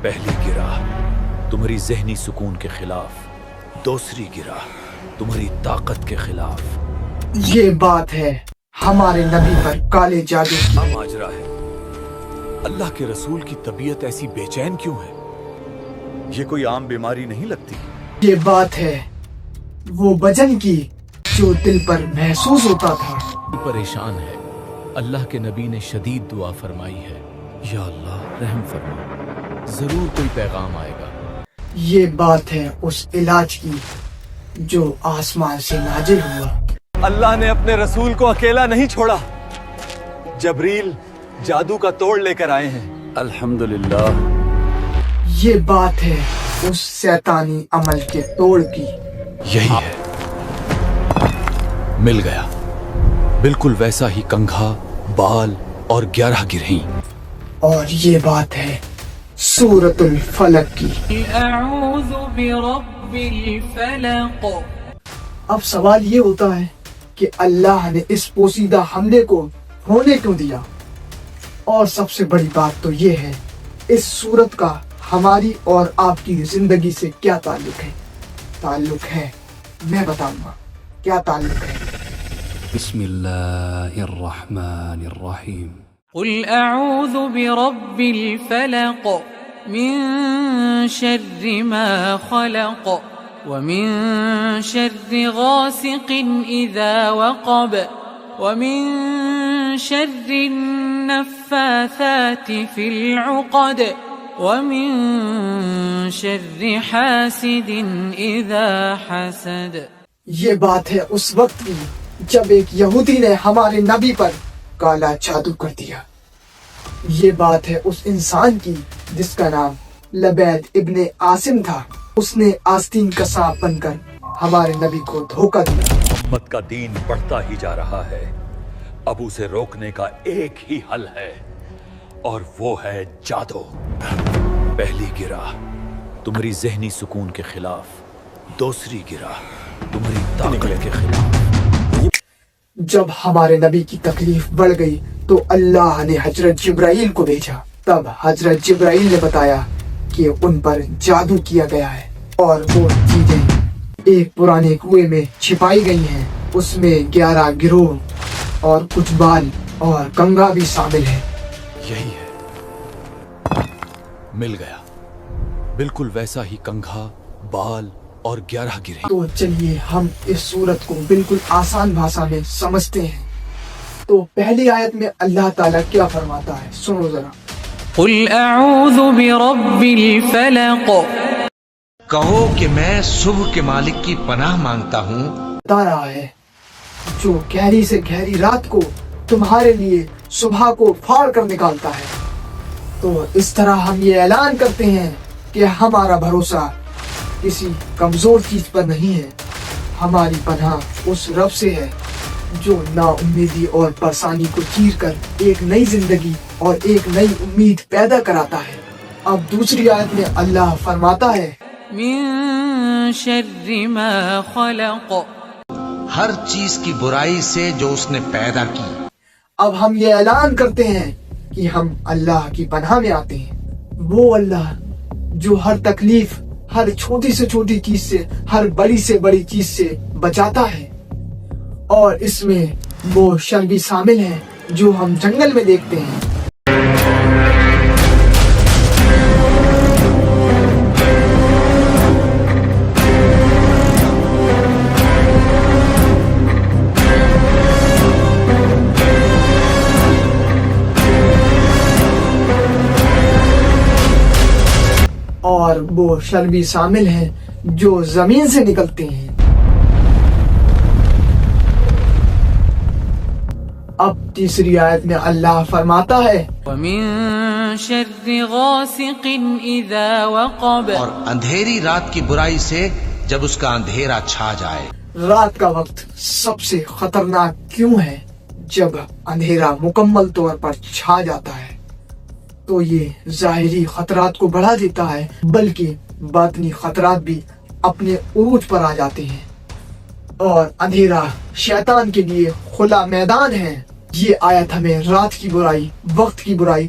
پہلی گراہ تمہاری ذہنی سکون کے خلاف، دوسری گراہ تمہاری طاقت کے خلاف۔ یہ بات ہے ہمارے نبی پر کالے جادو کی۔ کیا ماجرا ہے؟ اللہ کے رسول کی طبیعت ایسی بے چین کیوں ہے؟ یہ کوئی عام بیماری نہیں لگتی؟ یہ بات ہے وہ وجن کی جو دل پر محسوس ہوتا تھا۔ پریشان ہے، اللہ کے نبی نے شدید دعا فرمائی ہے، یا اللہ رحم فرما، ضرور کوئی پیغام آئے گا۔ یہ بات ہے اس علاج کی جو آسمان سے نازل ہوا۔ اللہ نے اپنے رسول کو اکیلا نہیں چھوڑا، جبریل جادو کا توڑ لے کر آئے ہیں۔ الحمدللہ۔ یہ بات ہے اس شیطانی عمل کے توڑ کی۔ یہی ہے، مل گیا، بالکل ویسا ہی کنگھا، بال اور 11 گرہیں۔ اور یہ بات ہے سورۃ الفلق کی۔ اعوذ برب الفلق۔ اب سوال یہ ہوتا ہے کہ اللہ نے اس پوشیدہ حملے کو ہونے کیوں دیا؟ اور سب سے بڑی بات تو یہ ہے اس سورت کا ہماری اور آپ کی زندگی سے کیا تعلق ہے؟ تعلق ہے، میں بتاؤں گا کیا تعلق ہے۔ بسم اللہ الرحمن الرحیم۔ قل اعوذ برب الفلق من شر ما خلق ومن شر غاسق اذا وقب ومن شر النفاثات في العقد ومن شر حاسد اذا حسد۔ یہ بات ہے اس وقت کی جب ایک یہودی نے ہمارے نبی پر کالا جادو کر دیا۔ یہ بات ہے اس انسان کی جس کا نام لبید ابن عاصم تھا۔ اس نے آستین کا سانپ بن کر ہمارے نبی کو دھوکہ دیا۔ محمد کا دین بڑھتا ہی جا رہا ہے، اب اسے روکنے کا ایک ہی حل ہے اور وہ ہے جادو۔ پہلی گراہ تمہاری ذہنی سکون کے خلاف، دوسری گراہ تمہاری طاقت کے خلاف۔ جب ہمارے نبی کی تکلیف بڑھ گئی تو اللہ نے حضرت جبرائیل کو بھیجا۔ تب حضرت جبرائیل نے بتایا کہ ان پر جادو کیا گیا ہے اور وہ چیزیں ایک پرانے کنویں میں چھپائی گئی ہیں۔ اس میں 11 گروہ اور کچھ بال اور کنگا بھی شامل ہے۔ یہی ہے، مل گیا، بالکل ویسا ہی کنگھا، بال اور 11 گرہیں۔ تو چلیے ہم اس سورت کو بالکل آسان بھاشا میں سمجھتے ہیں۔ تو پہلی آیت میں اللہ تعالیٰ کیا فرماتا ہے، سنو ذرا۔ قل اعوذ برب الفلق۔ کہو کہ میں صبح کے مالک کی پناہ مانگتا ہوں۔ بتا رہا ہے جو گہری سے گہری رات کو تمہارے لیے صبح کو پھاڑ کر نکالتا ہے۔ تو اس طرح ہم یہ اعلان کرتے ہیں کہ ہمارا بھروسہ کسی کمزور چیز پر نہیں ہے، ہماری پناہ اس رب سے ہے جو نا امیدی اور پریشانی کو چیر کر ایک نئی زندگی اور ایک نئی امید پیدا کراتا ہے۔ اب دوسری آیت میں اللہ فرماتا ہے من شر ما خلق۔ ہر چیز کی برائی سے جو اس نے پیدا کی۔ اب ہم یہ اعلان کرتے ہیں کہ ہم اللہ کی پناہ میں آتے ہیں، وہ اللہ جو ہر تکلیف، ہر چھوٹی سے چھوٹی چیز سے، ہر بڑی سے بڑی چیز سے بچاتا ہے۔ اور اس میں وہ شر بھی شامل ہیں جو ہم جنگل میں دیکھتے ہیں۔ اور وہ شر بھی شامل ہیں جو زمین سے نکلتے ہیں۔ اب تیسری آیت میں اللہ فرماتا ہے ومن شر غاسق اذا وقب۔ اور اندھیری رات کی برائی سے جب اس کا اندھیرا چھا جائے۔ رات کا وقت سب سے خطرناک کیوں ہے؟ جب اندھیرا مکمل طور پر چھا جاتا ہے تو یہ ظاہری خطرات کو بڑھا دیتا ہے، بلکہ باطنی خطرات بھی اپنے عروج پر آ جاتے ہیں۔ اور اندھیرا شیطان کے لیے کھلا میدان ہے۔ یہ آیت ہمیں رات کی برائی، وقت کی برائی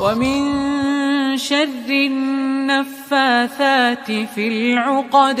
ومن شر النفاثات في العقد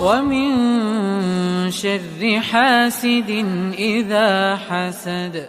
ومن شر حاسد إذا حسد